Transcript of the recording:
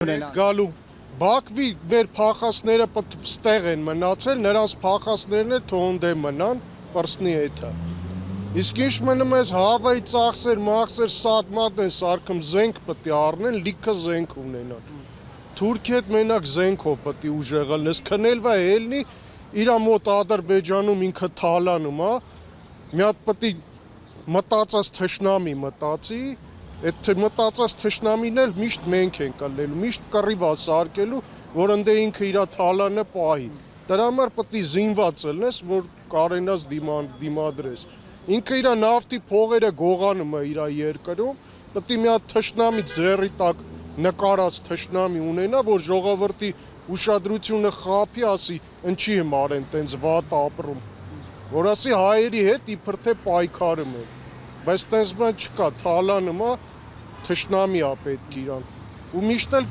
Գալու Բաքվի մեր փախածները ստեղ են մնացել, նրանց փախածներն էլ թոնդե մնան պրսնի հետը։ Իսկ ինչ մնում ես հավայի ծախսեր, մախսեր, սատ մատ են սարքում, զենք պետք է առնեն, լիքը զենք ունենան։ Թուրքիա հետ մենակ զենքով պետք է ուժեղ լինես, քնելվա ելնի, իր մոտ Ադրբեջանում ինքը թալանում, մի հատ պետք է մտածած թշնամի մտածի, այդ մտածած թշնամին էլ միշտ մենք ենք կլելու, միշտ կռիվ է սարքելու, որ ընդ ինքը իր թալանը պահի։ Դրա համար պետք է զինված լինես, որ կարենաս դիմադրես։ Ինքը իր նավթի փողերը գողանում է իր երկրում, պետք է մի հատ թշնամի ձեռի տակ նկարած թշնամի ունենա, որ ժողովրդի ուշադրությունը խափի, ասի, ինչի եմ արեն տենց վատ ապրում, որ ասի հայերի հետ իբր թե պայքարում են, բայց տենց բան չկա, թալանում է, թշնամի է պետք իրան, ու միշտ էլ